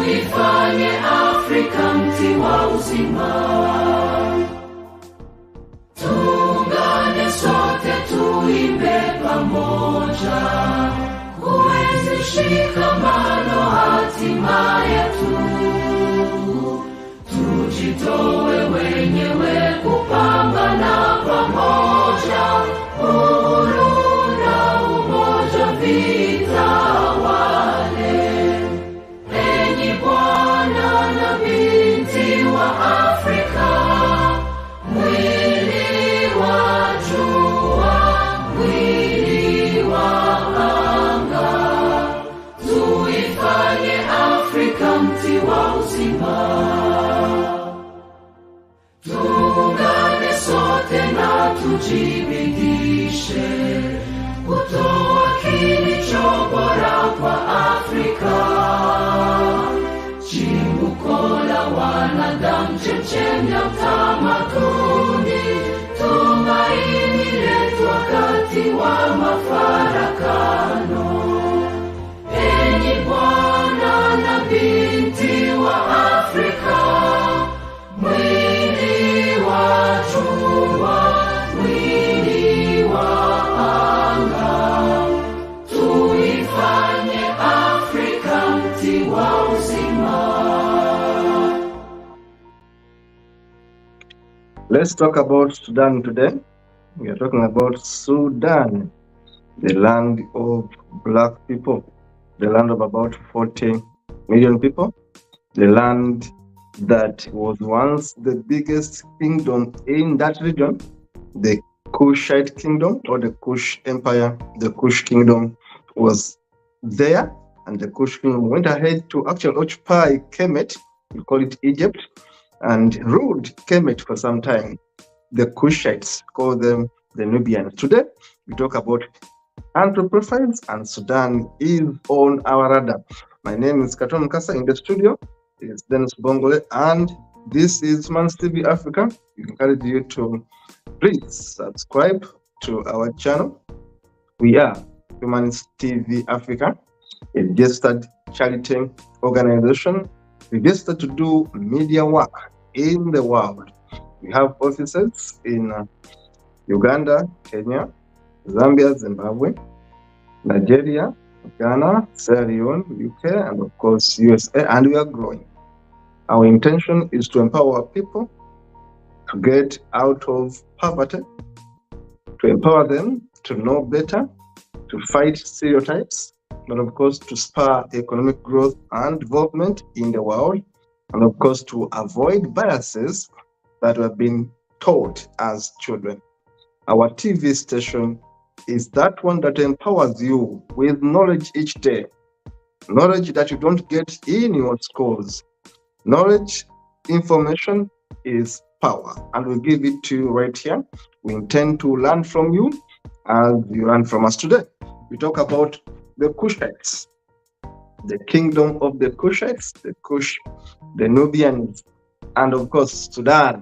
tuifanye Afrika mti wa uzima. Tuungane sote tuimbe pamoja, kuenzi shikamano hatima yetu. Tujitoe wenyewe kupambana pamoja, uhuru na umoja vitawale. Enyi bwana na binti wa Afrika, mwili wa jua, mwili wa anga, tuifanye Afrika mti wa uzima. Tuungane sote na tujibidishe kutoa kilicho bora kwa Afrika. Chimbuko la wanadamu, chemchemi ya utamaduni, tumaini letu wakati wa mafarakano. Enyi bwana na binti wa Afrika, mwili wa jua, mwili wa anga, tuifanye Afrika mti wa uzima. Let's talk about Sudan today. We are talking about Sudan, the land of black people, the land of about 40 million people, the land that was once the biggest kingdom in that region, the Kushite kingdom or the Kush empire. The Kush kingdom was there, and the Kush kingdom went ahead to actually occupy Kemet, we call it Egypt, and ruled Kemet for some time. The Kushites, call them the Nubians. Today, we talk about anthropophytes, and Sudan is on our radar. My name is Katon Mkasa. In the studio is Dennis Bongole, and this is Humans TV Africa. We encourage you to please subscribe to our channel. We are Humans TV Africa, a registered charity organization registered to do media work in the world. We have offices in Uganda, Kenya, Zambia, Zimbabwe, Nigeria, Ghana, Sierra Leone, UK, and of course USA, and we are growing. Our intention is to empower people to get out of poverty, to empower them to know better, to fight stereotypes, but of course to spur economic growth and development in the world, and of course to avoid biases that have been taught as children. Our TV station is that one that empowers you with knowledge each day, knowledge that you don't get in your schools. Knowledge, information is power, and we give it to you right here. We intend to learn from you as you learn from us today. We talk about the Kushites, the kingdom of the Kushites, the Kush, the Nubians, and of course Sudan,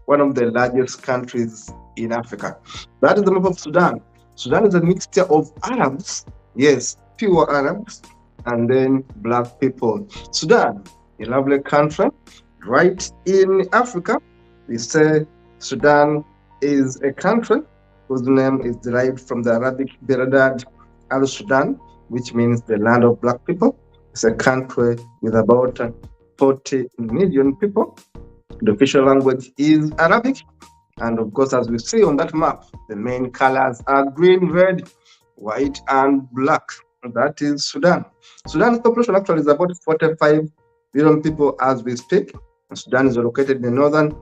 one of the largest countries in Africa. That is the map of Sudan. Sudan is a mixture of Arabs, yes, pure Arabs, and then black people. Sudan, a lovely country right in Africa. We say Sudan is a country whose name is derived from the Arabic Beradad al-Sudan, which means the land of black people. It's a country with about 40 million people. The official language is Arabic. And of course, as we see on that map, the main colors are green, red, white, and black. That is Sudan. Sudan's population actually is about 45 million people as we speak. And Sudan is located in the northern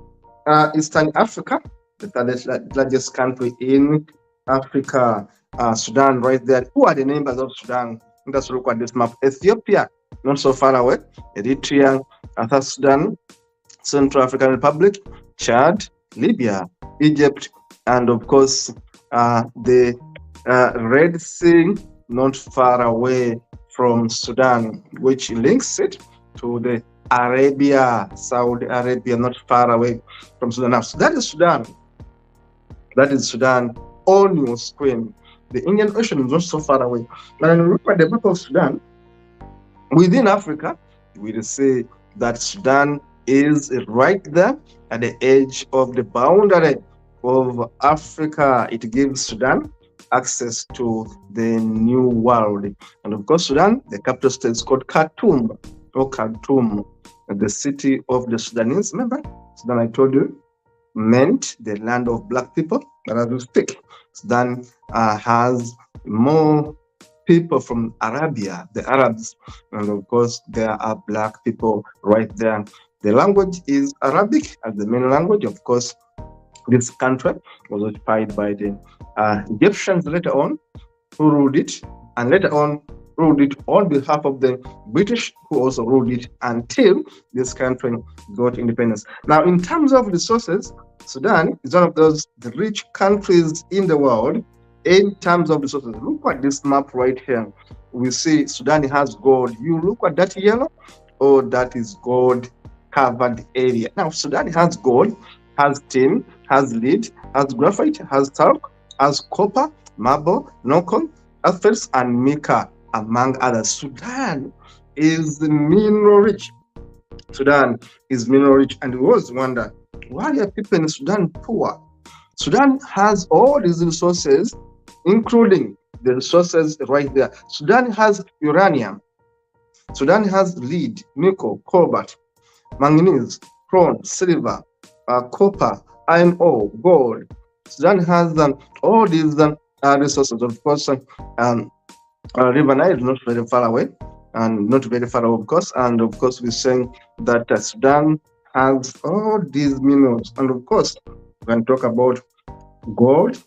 Eastern Africa, the third largest country in Africa. Sudan right there. Who are the neighbors of Sudan? Let's look at this map. Ethiopia, not so far away. Eritrea, South Sudan, Central African Republic, Chad, Libya, Egypt, and of course the Red Sea, not far away from Sudan, which links it to the Arabia, Saudi Arabia, not far away from Sudan. Now, so that is Sudan. That is Sudan on your screen. The Indian Ocean is not so far away. Now, when you look at the map of Sudan, within Africa, we will see that Sudan is right there at the edge of the boundary of Africa. It gives Sudan access to the new world. And of course, Sudan, the capital state is called Khartoum, or Khartoum, the city of the Sudanese. Remember, Sudan, I told you, meant the land of black people. But as we speak, Sudan has more people from Arabia, the Arabs, and of course, there are black people right there. The language is Arabic as the main language. Of course, this country was occupied by the Egyptians later on, who ruled it, and later on ruled it on behalf of the British, who also ruled it until this country got independence. Now, in terms of resources, Sudan is one of those rich countries in the world. In terms of resources, look at this map right here. We see Sudan has gold. You look at that yellow, oh, that is gold covered area. Now, Sudan has gold, has tin, has lead, has graphite, has talc, has copper, marble, nickel, asphalts, and mica, among others. Sudan is mineral rich. Sudan is mineral rich, and we always wonder, why are people in Sudan poor? Sudan has all these resources, including the resources right there. Sudan has uranium. Sudan has lead, nickel, cobalt, manganese, bronze, silver, copper, iron ore, gold. Sudan has all these resources. Of course, River Nile is not very far away, and not very far away, of course. And of course, we're saying that Sudan has all these minerals. And of course, we can talk about gold,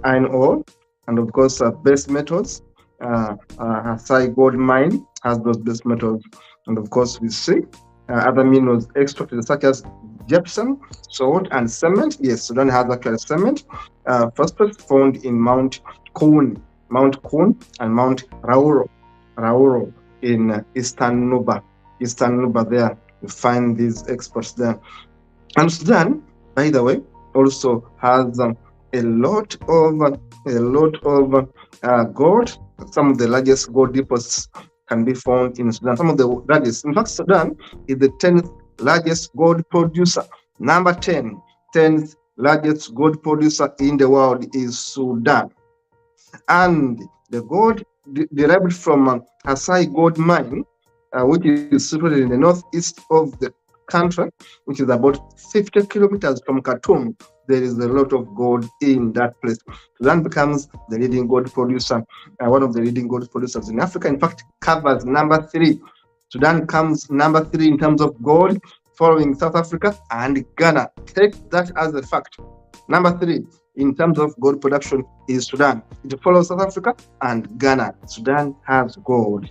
iron ore, and of course, base metals. Asai gold mine has those base metals. And of course, we see other minerals extracted, such as gypsum, salt, and cement. Yes, Sudan has actually cement. Phosphorus found in Mount Kun and Mount Rauro in Eastern Nuba. There you find these exports there. And Sudan, by the way, also has a lot of gold. Some of the largest gold deposits can be found in Sudan. Some of the largest. In fact, Sudan is the 10th largest gold producer. Number 10th largest gold producer in the world is Sudan. And the gold derived from Asai gold mine, which is situated in the northeast of the country, which is about 50 kilometers from Khartoum. There is a lot of gold in that place. Sudan becomes the leading gold producer, one of the leading gold producers in Africa. In fact, covers number 3. Sudan comes number 3 in terms of gold, following South Africa and Ghana. Take that as a fact. Number 3 in terms of gold production is Sudan. It follows South Africa and Ghana. Sudan has gold.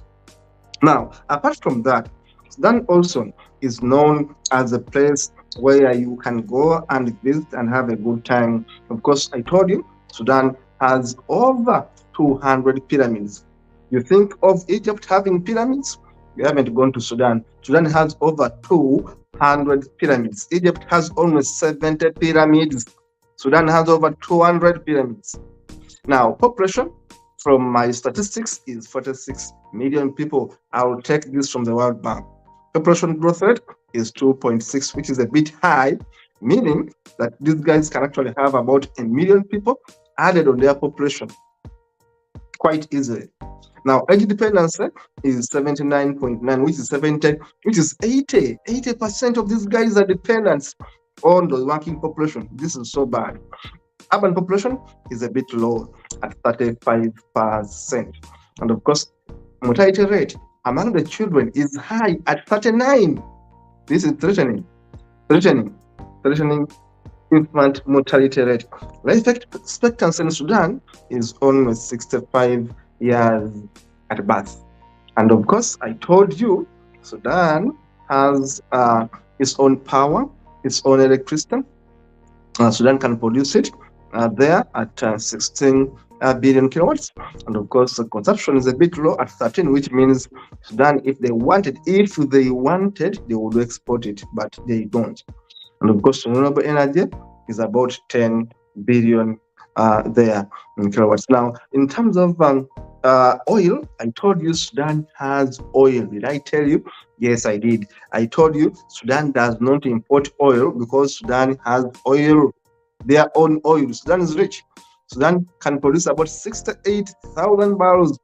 Now, apart from that, Sudan also is known as a place where you can go and visit and have a good time. Of course, I told you, Sudan has over 200 pyramids. You think of Egypt having pyramids? You haven't gone to Sudan. Sudan has over 200 pyramids. Egypt has almost 70 pyramids. Sudan has over 200 pyramids. Now, population from my statistics is 46 million people. I will take this from the World Bank. Population growth rate is 2.6, which is a bit high, meaning that these guys can actually have about 1 million people added on their population quite easily. Now, age dependency is 79.9, which is 80% of these guys are dependents on the working population. This is so bad. Urban population is a bit low at 35%. And of course, mortality rate among the children is high at 39. This is threatening infant mortality rate. Life expectancy in Sudan is almost 65 years at birth. And of course, I told you, Sudan has its own power, its own electricity. Sudan can produce it there at 16 billion kilowatts. And of course, the consumption is a bit low at 13, which means Sudan, if they wanted, they would export it, but they don't. And of course, renewable energy is about 10 billion there in kilowatts. Now, in terms of Oil, I told you Sudan has oil. Did I tell you? Yes, I did. I told you Sudan does not import oil because Sudan has oil, their own oil. Sudan is rich. Sudan can produce about 68,000 barrels.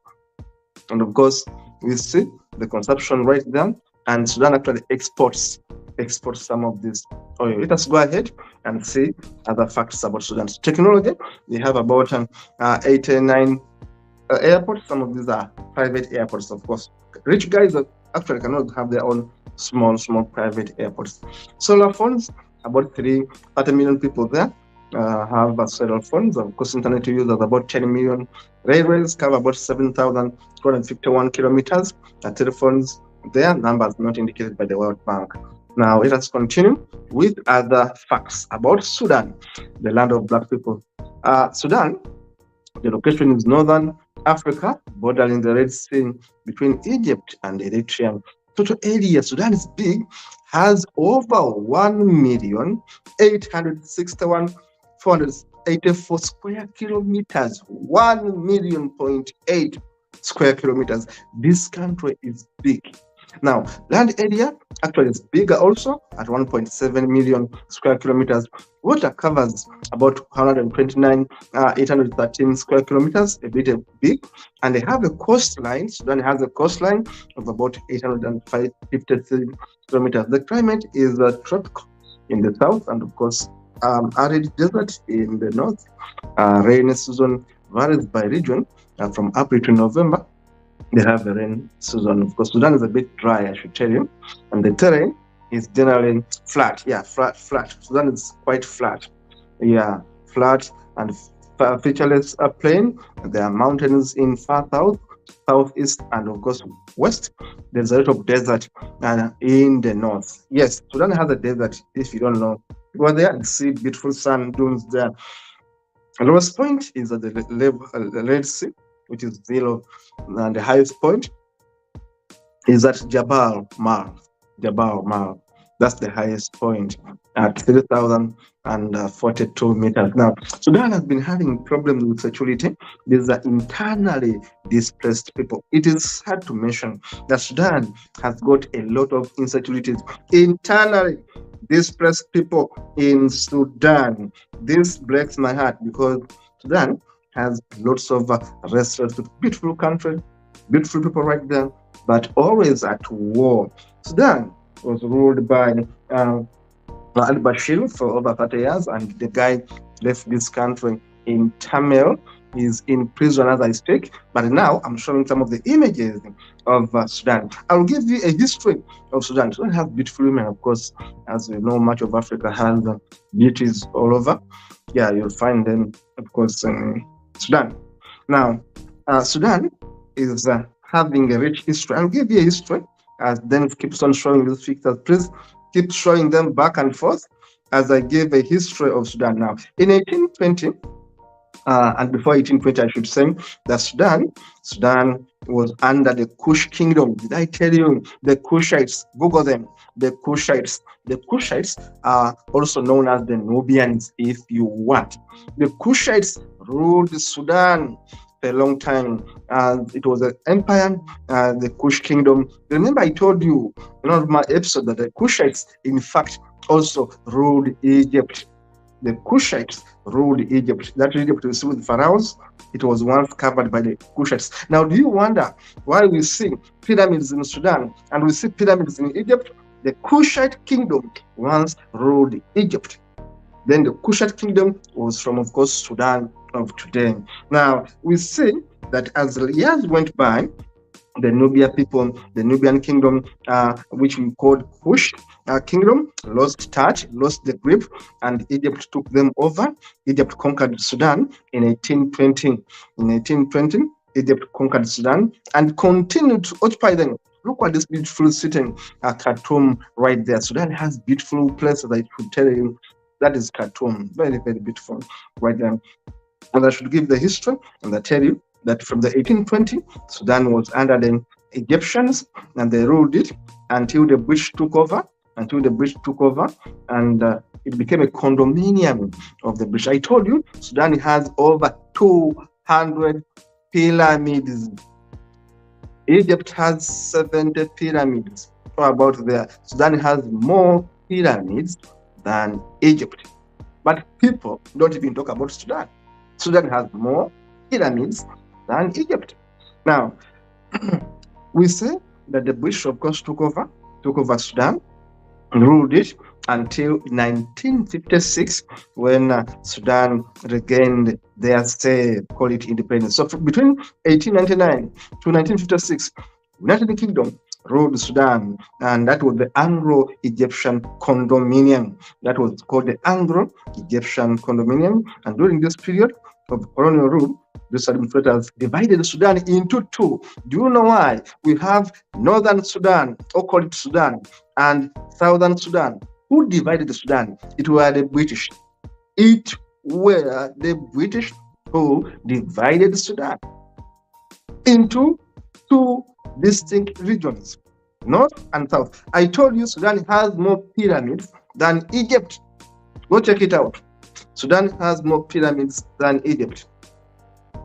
And of course, we see the consumption right there. And Sudan actually exports some of this oil. Let us go ahead and see other facts about Sudan's technology. They have about 89 airports. Some of these are private airports, of course. Rich guys actually cannot have their own small private airports. Solar phones, about 30 million people there have solar phones. Of course, internet users about 10 million. Railways cover about 7,251 kilometers. Telephones, their numbers not indicated by the World Bank. Now, let us continue with other facts about Sudan, the land of black people. Sudan, the location is northern Africa, bordering the Red Sea between Egypt and Eritrea. Total area, Sudan is big, has over 1,861,484 square kilometers. 1,000,000.8 square kilometers. This country is big. Now, land area actually is bigger also at 1.7 million square kilometers. Water covers about 129,813 square kilometers, a bit big. And they have a coastline. Sudan has a coastline of about 853 kilometers. The climate is tropical in the south, and of course, arid desert in the north. Rainy season varies by region from April to November. They have a rain season. Of course, Sudan is a bit dry, I should tell you, and the terrain is generally flat. Yeah, flat. Sudan is quite flat. Yeah, flat and featureless plain. There are mountains in far south, southeast, and of course west. There's a lot of desert in the north. Yes, Sudan has a desert. If you don't know, go there and see beautiful sand dunes there. The lowest point is at the Red Sea, which is zero, and the highest point is at Jabal Mar. That's the highest point at 3,042 meters. Now, Sudan has been having problems with security. These are internally displaced people. It is hard to mention that Sudan has got a lot of insecurities internally. Displaced people in Sudan. This breaks my heart because Sudan has lots of restaurants, beautiful country, beautiful people right there, but always at war. Sudan was ruled by al-Bashir for over 30 years, and the guy left this country in Tamil. He's in prison as I speak, but now I'm showing some of the images of Sudan. I'll give you a history of Sudan. Sudan has beautiful women, of course. As we know, much of Africa has beauties all over. Yeah, you'll find them, of course, in Sudan. Now, Sudan is having a rich history. I'll give you a history as then it keeps on showing these pictures. Please keep showing them back and forth as I give a history of Sudan. Now, in 1820, and before 1820, I should say that Sudan was under the Kush kingdom. Did I tell you the Kushites? Google them. The Kushites. The Kushites are also known as the Nubians, if you want. The Kushites ruled Sudan for a long time. It was an empire, the Kush kingdom. Remember, I told you in one of my episodes that the Kushites, in fact, also ruled Egypt. The Kushites ruled Egypt. That Egypt we see with pharaohs, it was once covered by the Kushites. Now, do you wonder why we see pyramids in Sudan and we see pyramids in Egypt? The Kushite kingdom once ruled Egypt. Then the Kushite kingdom was from, of course, Sudan of today. Now, we see that as the years went by, the Nubian people, the Nubian kingdom, which we called Kush kingdom, lost touch, lost the grip, and Egypt took them over. Egypt conquered Sudan in 1820. In 1820, Egypt conquered Sudan and continued to occupy them. Look at this beautiful city, Khartoum, right there. Sudan has beautiful places, I should tell you. That is Khartoum, very, very beautiful, right there. And I should give the history and I tell you that from the 1820, Sudan was under the Egyptians and they ruled it until the British took over. And it became a condominium of the British. I told you, Sudan has over 200 pyramids. Egypt has 70 pyramids. How about there? Sudan has more pyramids than Egypt. But people don't even talk about Sudan. Sudan has more pyramids than Egypt. Now, we say that the British, of course, took over Sudan, ruled it until 1956, when Sudan regained their say, call it independence. So between 1899 to 1956, United Kingdom ruled Sudan, and that was the Anglo-Egyptian condominium. That was called the Anglo-Egyptian condominium. And during this period of colonial rule, these administrators divided Sudan into two. Do you know why? We have Northern Sudan, or call it Sudan, and Southern Sudan. Who divided Sudan? It were the British. It were the British who divided Sudan into two distinct regions, North and South. I told you Sudan has more pyramids than Egypt. Go check it out. Sudan has more pyramids than Egypt.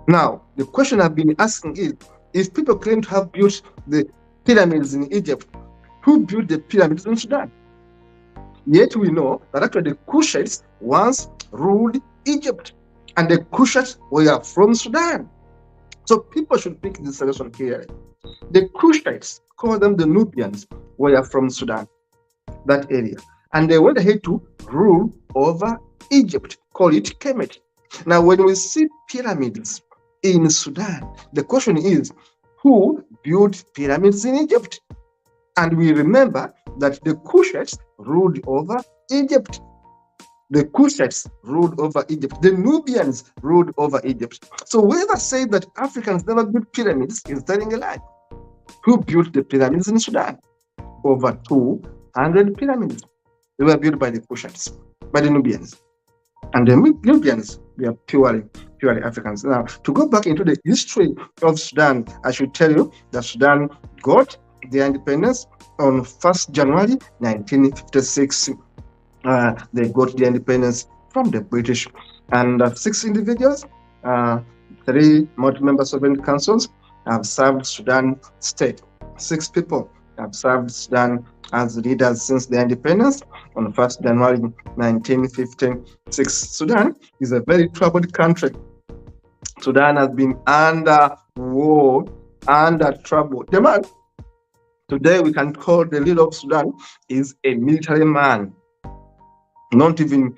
Now, the question I've been asking is, if people claim to have built the pyramids in Egypt, who built the pyramids in Sudan? Yet we know that actually the Kushites once ruled Egypt, and the Kushites were from Sudan. So people should pick this selection clearly. The Kushites, call them the Nubians, were from Sudan, that area. And they went ahead to rule over Egypt, call it Kemet. Now, when we see pyramids in Sudan, the question is, who built pyramids in Egypt? And we remember that the Kushites ruled over Egypt. The Kushites ruled over Egypt. The Nubians ruled over Egypt. So whoever said that Africans never built pyramids is telling a lie. Who built the pyramids in Sudan? Over 200 pyramids. They were built by the Kushites, by the Nubians. And the Nubians were purely Africans. Now, to go back into the history of Sudan, I should tell you that Sudan got their independence on 1st January 1956. They got their independence from the British. And 6 individuals, 3 multi-member sovereign councils have served Sudan state. 6 people have served Sudan as leaders since their independence on 1st January 1956. Sudan is a very troubled country. Sudan has been under war, under trouble. The man today we can call the leader of Sudan is a military man, not even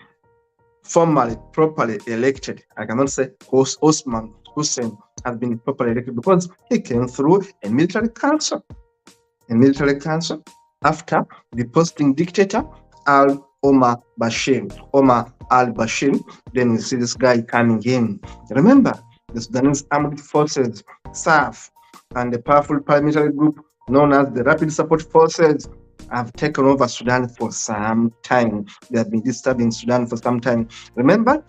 formally, properly elected. I cannot say Osman Hussein has been properly elected because he came through a military council. A military council after deposing dictator Omar al-Bashir. Then we see this guy coming in. Remember, the Sudanese armed forces, SAF, and the powerful paramilitary group known as the Rapid Support Forces have taken over Sudan for some time. They have been disturbing Sudan for some time. Remember,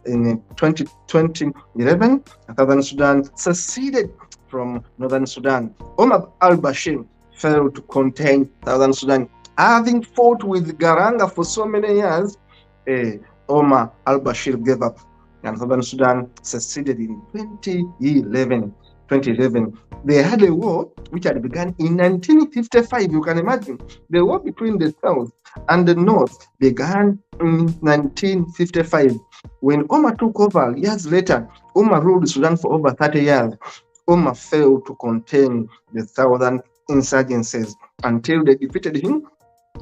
in 2011, Southern Sudan seceded from Northern Sudan. Omar al-Bashir failed to contain Southern Sudan. Having fought with Garanga for so many years, Omar al-Bashir gave up, and Southern Sudan seceded in 2011. They had a war which had begun in 1955. You can imagine. The war between the South and the North began in 1955. When Omar took over years later, Omar ruled Sudan for over 30 years. Omar failed to contain the Southern insurgencies until they defeated him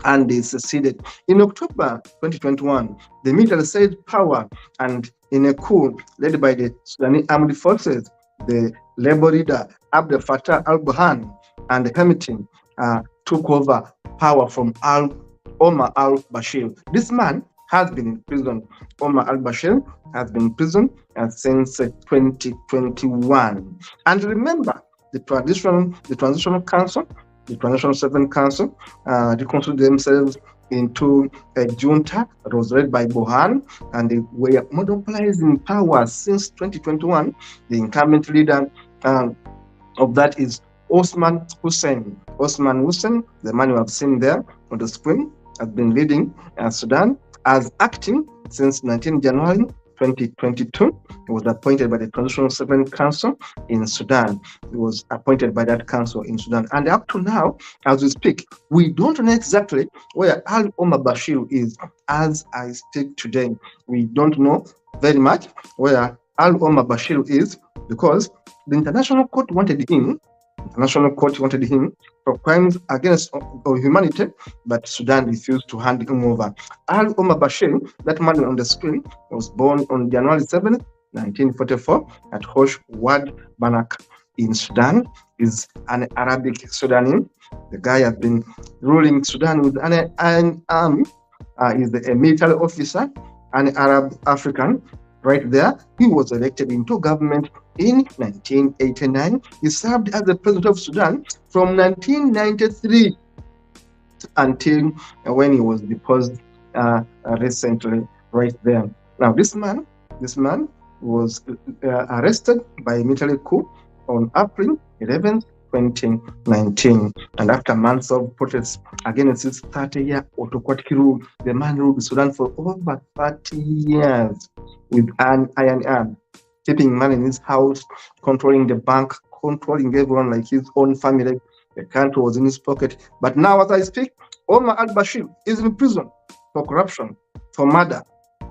and they seceded. In October 2021, the military seized power, and in a coup led by the Sudanese armed forces, the labor leader Abdel Fattah al-Burhan and the Hemitim took over power from Omar al-Bashir. This man has been in prison. Omar al-Bashir has been in prison since 2021. And remember, the transitional council, the transitional seven council, reconciled themselves into a junta that was led by Burhan, and they were monopolizing power since 2021. The incumbent leader of that is Osman Hussein. Osman Hussein, the man you have seen there on the screen, has been leading Sudan as acting since 19 January 2022. He was appointed by the Transitional Settlement Council in Sudan. He was appointed by that council in Sudan. And up to now, as we speak, we don't know exactly where Al Omar Bashir is. As I speak today, we don't know very much where Al Omar Bashir is, because the International Court wanted him for crimes against humanity, but Sudan refused to hand him over. Al Omar Bashir, that man on the screen, was born on January 7th, 1944, at Hosh Wad Banak in Sudan. Is an Arabic Sudanese. The guy has been ruling Sudan with an army. Is a military officer, an Arab African. Right there, he was elected into government in 1989. He served as the president of Sudan from 1993 until when he was deposed recently. Right there. Now, this man was arrested by a military coup on April 11th, 2019, and after months of protests against his 30-year autocratic rule, the man ruled Sudan for over 30 years with an iron hand, keeping money in his house, controlling the bank, controlling everyone like his own family. The country was in his pocket. But now, as I speak, Omar al-Bashir is in prison for corruption, for murder,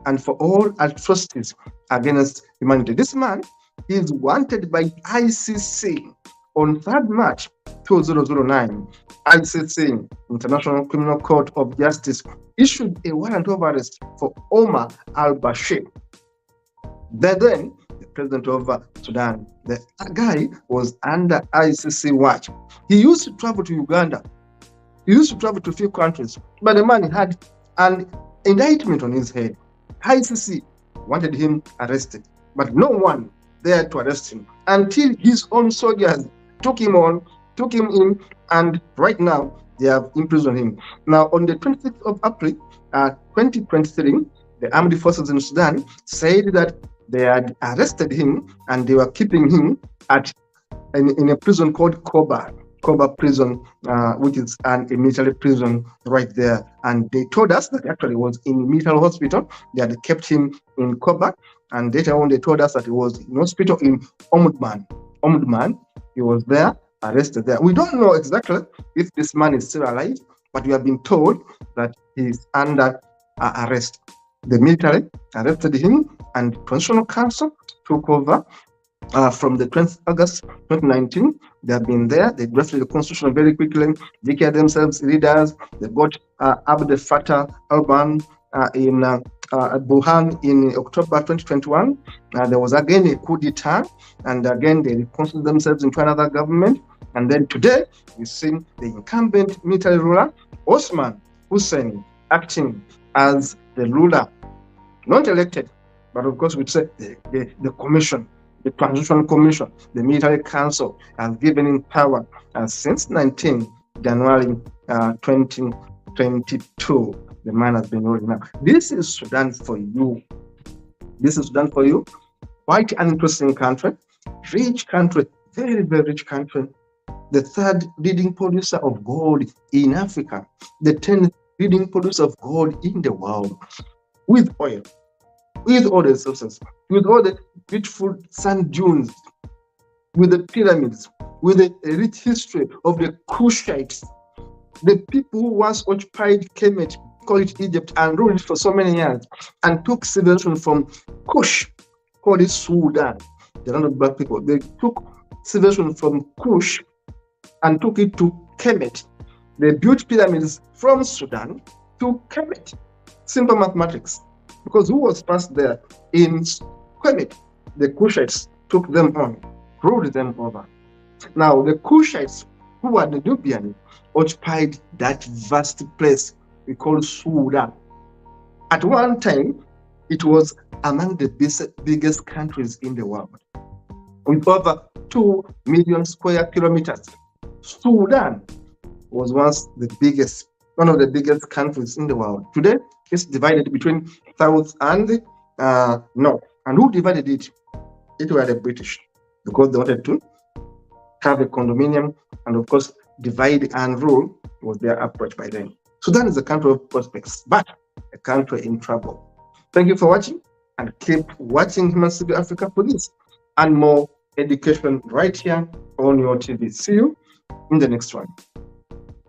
and for all atrocities against humanity. This man is wanted by ICC. On 3rd March 2009, ICC, International Criminal Court of Justice, issued a warrant of arrest for Omar al-Bashir. Then, the president of Sudan, the guy was under ICC watch. He used to travel to Uganda. He used to travel to a few countries, but the man had an indictment on his head. ICC wanted him arrested, but no one dared to arrest him until his own soldiers took him in, and right now they have imprisoned him. Now, on the 26th of April 2023, the armed forces in Sudan said that they had arrested him and they were keeping him in a prison called Koba prison, which is a military prison right there. And they told us that actually was in a military hospital. They had kept him in Koba, and later on they told us that he was in hospital in Omdurman. He was there, arrested there. We don't know exactly if this man is still alive, but we have been told that he is under arrest. The military arrested him, and Transitional Council took over from the 20th August 2019. They have been there. They drafted the constitution very quickly, declared themselves leaders. They got Abdel Fattah al-Burhan in Burhan in October 2021. There was again a coup d'etat, and again they reconstructed themselves into another government. And then today, we see the incumbent military ruler, Osman Hussein, acting as the ruler, not elected, but of course, we'd say the commission, the Transitional Commission, the Military Council has given him power since 19 January 2022. The man has been ruling now. This is Sudan for you. Quite an interesting country, rich country, very, very rich country. The 3rd leading producer of gold in Africa, the 10th leading producer of gold in the world, with oil, with all the resources, with all the beautiful sand dunes, with the pyramids, with the rich history of the Kushites, the people who once occupied Kemet, called it Egypt, and ruled it for so many years, and took civilization from Kush, called it Sudan, the land of black people. They took civilization from Kush and took it to Kemet. They built pyramids from Sudan to Kemet. Simple mathematics. Because who was first there in Kemet? The Kushites took them on, ruled them over. Now, the Kushites, who were the Nubians, occupied that vast place we call Sudan. At one time, it was among the biggest countries in the world, with over 2 million square kilometers. Sudan was once one of the biggest countries in the world. Today, it's divided between South and North. And who divided it? It were the British, because they wanted to have a condominium and, of course, divide and rule was their approach by then. Sudan is a country of prospects, but a country in trouble. Thank you for watching. and keep watching Human Civil Africa for this and more education right here on your TV. See you in the next one.